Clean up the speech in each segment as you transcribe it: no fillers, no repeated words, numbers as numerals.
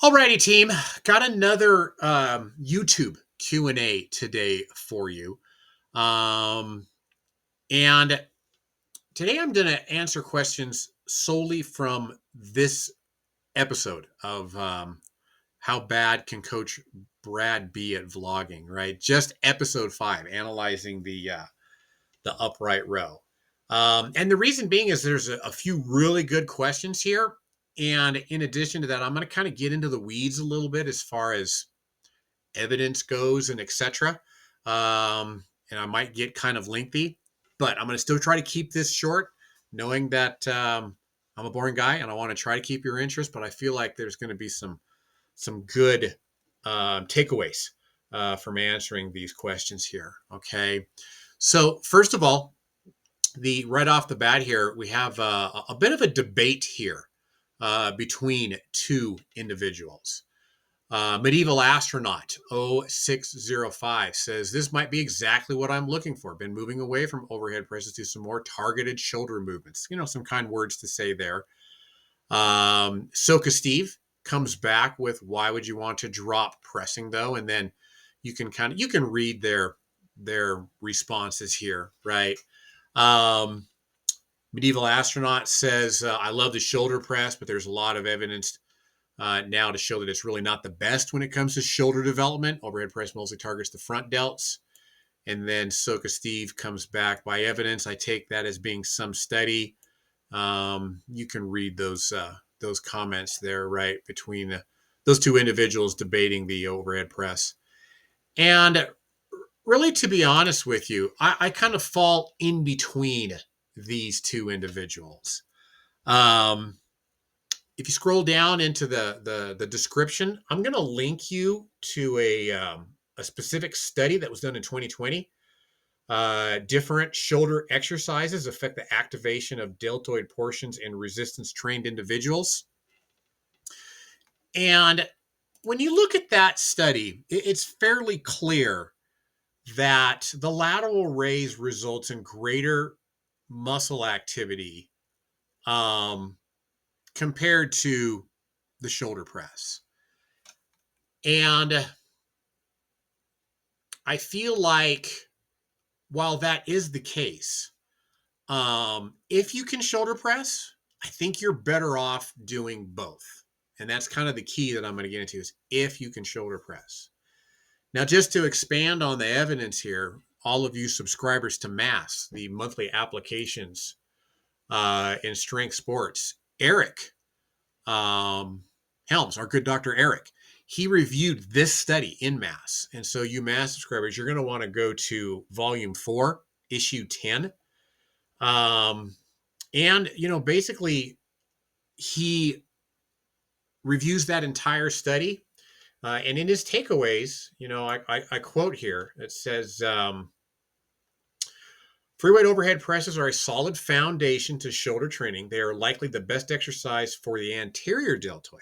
Alrighty, team. Got another YouTube Q&A today for you. Um, and today I'm going to answer questions solely from this episode of How Bad Can Coach Brad Be at Vlogging, right? Just episode 5, analyzing the upright row. And the reason being is there's a few really good questions here. And in addition to that, I'm going to kind of get into the weeds a little bit as far as evidence goes and etc. And I might get kind of lengthy, but I'm going to still try to keep this short, knowing that I'm a boring guy and I want to try to keep your interest. But I feel like there's going to be some good takeaways from answering these questions here. Okay, so first of all, the right off the bat here, we have a bit of a debate here between two individuals. Medieval Astronaut 0605 says, this might be exactly what I'm looking for. Been moving away from overhead presses to some more targeted shoulder movements. You know, some kind words to say there. Soka Steve comes back with, why would you want to drop pressing though? And then you can read their responses here, right? Medieval Astronaut says, I love the shoulder press, but there's a lot of evidence now to show that it's really not the best when it comes to shoulder development. Overhead press mostly targets the front delts. And then Soka Steve comes back, by evidence, I take that as being some study. You can read those comments there, right, between those two individuals debating the overhead press. And really, to be honest with you, I kind of fall in between these two individuals. If you scroll down into the description, I'm going to link you to a specific study that was done in 2020. Different shoulder exercises affect the activation of deltoid portions in resistance trained individuals. And when you look at that study, it's fairly clear that the lateral raise results in greater muscle activity compared to the shoulder press. And I feel like while that is the case, if you can shoulder press, I think you're better off doing both. And that's kind of the key that I'm going to get into, is if you can shoulder press. Now, just to expand on the evidence here, all of you subscribers to MASS, the monthly applications in strength sports, Eric Helms, our good Dr. Eric, he reviewed this study in MASS. And so you MASS subscribers, you're going to want to go to volume 4, issue 10. And, basically he reviews that entire study. And in his takeaways, I quote here, it says, free weight overhead presses are a solid foundation to shoulder training. They are likely the best exercise for the anterior deltoid,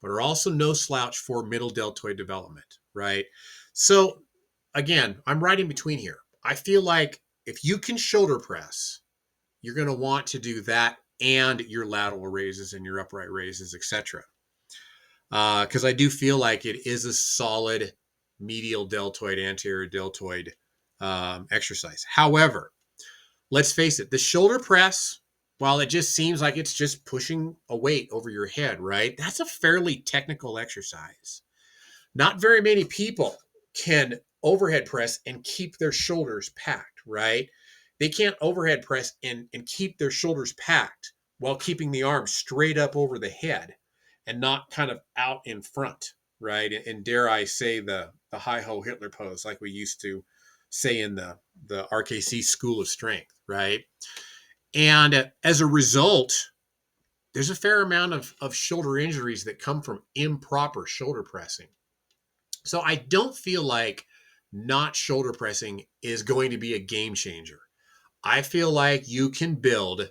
but are also no slouch for middle deltoid development, right? So again, I'm right in between here. I feel like if you can shoulder press, you're going to want to do that and your lateral raises and your upright raises, etc. Because I do feel like it is a solid medial deltoid, anterior deltoid exercise. However, let's face it, the shoulder press, while it just seems like it's just pushing a weight over your head, right? That's a fairly technical exercise. Not very many people can overhead press and keep their shoulders packed, right? They can't overhead press and keep their shoulders packed while keeping the arms straight up over the head and not kind of out in front, right? And dare I say the hi-ho Hitler pose, like we used to say in the RKC School of Strength, right? And as a result, there's a fair amount of shoulder injuries that come from improper shoulder pressing. So I don't feel like not shoulder pressing is going to be a game changer. I feel like you can build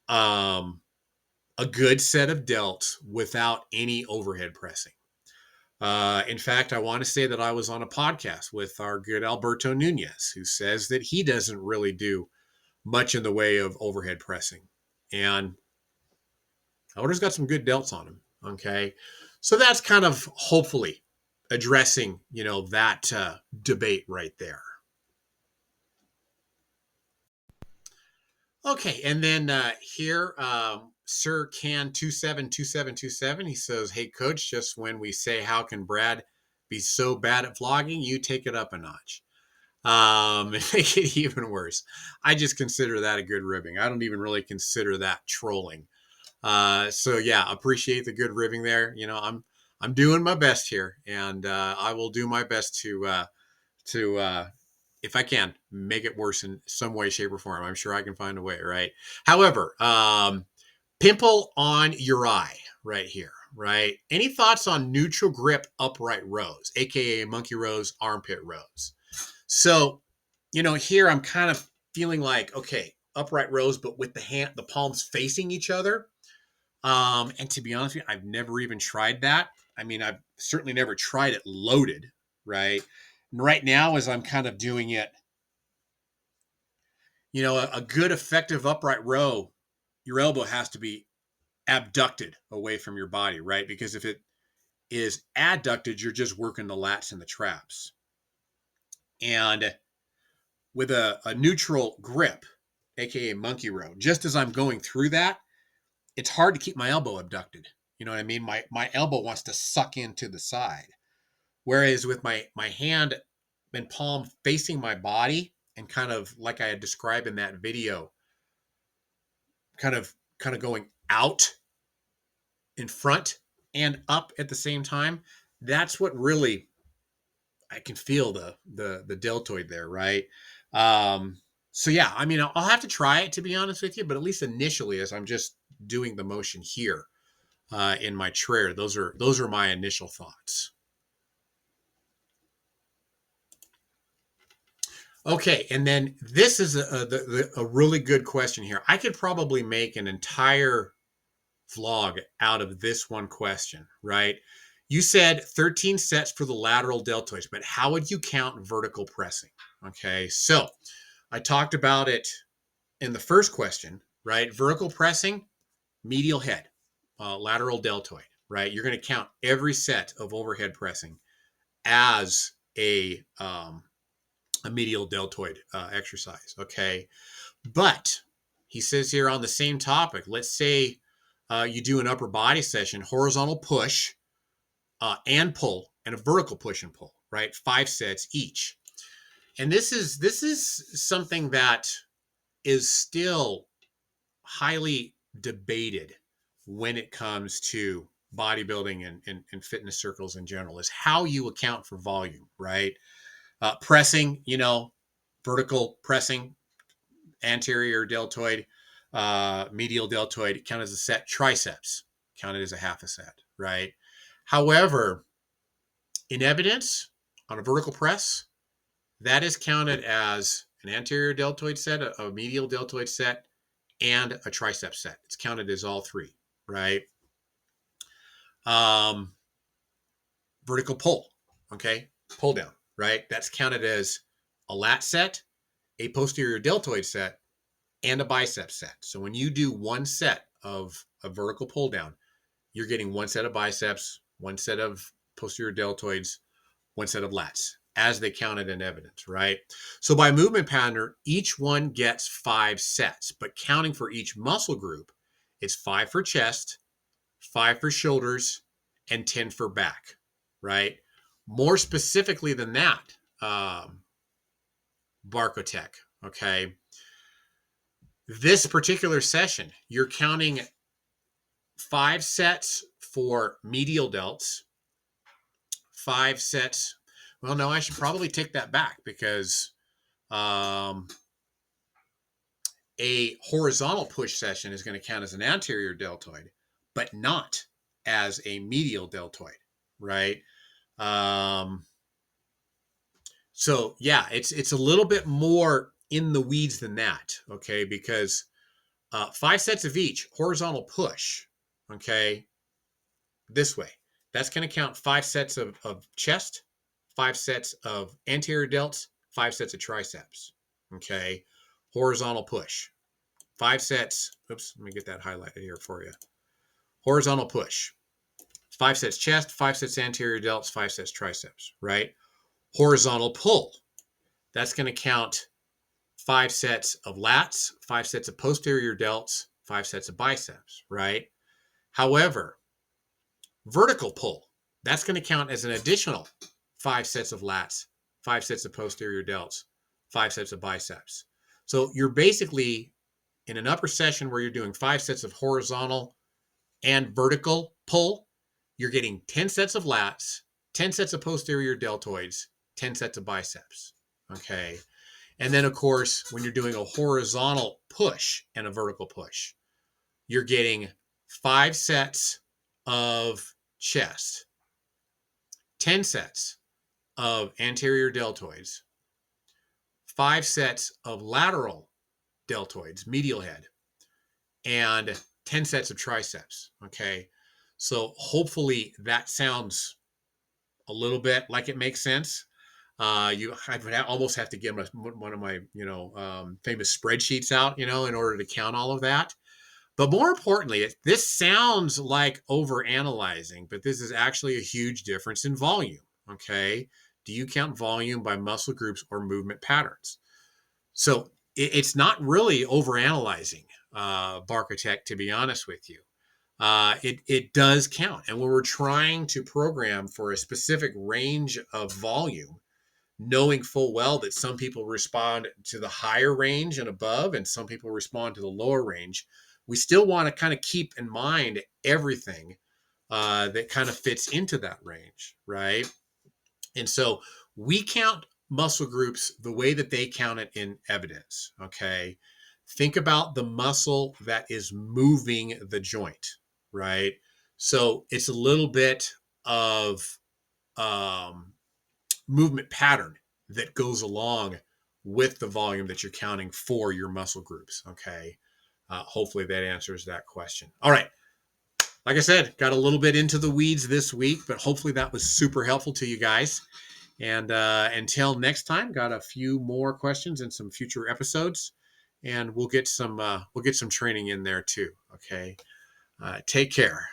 a good set of delts without any overhead pressing. In fact, I want to say that I was on a podcast with our good Alberto Nunez, who says that he doesn't really do much in the way of overhead pressing. And Alberto's got some good delts on him. Okay. So that's kind of hopefully addressing, that debate right there. Okay, and then here, Sir Can 272727, he says, "Hey, Coach, just when we say how can Brad be so bad at vlogging, you take it up a notch. And make it even worse. I just consider that a good ribbing. I don't even really consider that trolling. So yeah, appreciate the good ribbing there. I'm doing my best here, and I will do my best to if I can make it worse in some way, shape, or form. I'm sure I can find a way, right? However, pimple on your eye right here, right? Any thoughts on neutral grip upright rows, aka monkey rows, armpit rows? So, here I'm kind of feeling like, okay, upright rows, but with the palms facing each other. And to be honest with you, I've never even tried that. I mean, I've certainly never tried it loaded, right? And right now, as I'm kind of doing it, a good effective upright row, your elbow has to be abducted away from your body, right? Because if it is adducted, you're just working the lats and the traps. And with a neutral grip, aka monkey row, just as I'm going through that, it's hard to keep my elbow abducted. You know what I mean? My elbow wants to suck into the side. Whereas with my hand and palm facing my body and kind of like I had described in that video, kind of going out in front and up at the same time, that's what really I can feel the deltoid there, right? So yeah, I mean, I'll have to try it to be honest with you, but at least initially, as I'm just doing the motion here in my chair, those are my initial thoughts. Okay, and then this is a really good question here. I could probably make an entire vlog out of this one question, right? You said 13 sets for the lateral deltoids, but how would you count vertical pressing? Okay, so I talked about it in the first question, right? Vertical pressing, medial head, lateral deltoid, right? You're going to count every set of overhead pressing as a medial deltoid exercise, okay? But he says here on the same topic, let's say you do an upper body session, horizontal push and pull, and a vertical push and pull, right? 5 sets each. And this is something that is still highly debated when it comes to bodybuilding and fitness circles in general, is how you account for volume, right? Pressing, vertical pressing, anterior deltoid, medial deltoid, count as a set. Triceps, counted as a half a set, right? However, in evidence, on a vertical press, that is counted as an anterior deltoid set, a medial deltoid set, and a tricep set. It's counted as all three, right? Vertical pull, okay? Pull down, right? That's counted as a lat set, a posterior deltoid set, and a bicep set. So when you do one set of a vertical pull down, you're getting one set of biceps, one set of posterior deltoids, one set of lats, as they counted in evidence, right? So by movement pattern, each one gets 5 sets, but counting for each muscle group, it's 5 for chest, 5 for shoulders, and 10 for back, right? More specifically than that, Barcotech, okay? This particular session, you're counting 5 sets for medial delts, 5 sets. Well, no, I should probably take that back because a horizontal push session is going to count as an anterior deltoid, but not as a medial deltoid, right? So yeah, it's a little bit more in the weeds than that, okay? Because 5 sets of each horizontal push, okay, this way. That's going to count 5 sets of chest, 5 sets of anterior delts, 5 sets of triceps, okay? Horizontal push. 5 sets. Oops, let me get that highlighted here for you. Horizontal push. 5 sets chest, 5 sets anterior delts, 5 sets triceps, right? Horizontal pull, that's going to count 5 sets of lats, 5 sets of posterior delts, 5 sets of biceps, right? However, vertical pull, that's going to count as an additional 5 sets of lats, 5 sets of posterior delts, 5 sets of biceps. So you're basically in an upper session where you're doing 5 sets of horizontal and vertical pull, you're getting 10 sets of lats, 10 sets of posterior deltoids, 10 sets of biceps. Okay. And then, of course, when you're doing a horizontal push and a vertical push, you're getting 5 sets of chest, 10 sets of anterior deltoids, 5 sets of lateral deltoids, medial head, and 10 sets of triceps. Okay. So hopefully that sounds a little bit like it makes sense. I would almost have to get one of my, famous spreadsheets out, in order to count all of that. But more importantly, this sounds like overanalyzing, but this is actually a huge difference in volume. Okay. Do you count volume by muscle groups or movement patterns? So it's not really overanalyzing, Barkatech, to be honest with you. It does count. And when we're trying to program for a specific range of volume, knowing full well that some people respond to the higher range and above, and some people respond to the lower range, we still want to kind of keep in mind everything that kind of fits into that range, right? And so we count muscle groups the way that they count it in evidence, okay? Think about the muscle that is moving the joint, right? So it's a little bit of movement pattern that goes along with the volume that you're counting for your muscle groups, okay? Hopefully that answers that question. All right. Like I said, got a little bit into the weeds this week, but hopefully that was super helpful to you guys. And until next time, got a few more questions in some future episodes, and we'll get some training in there too. Okay. Take care.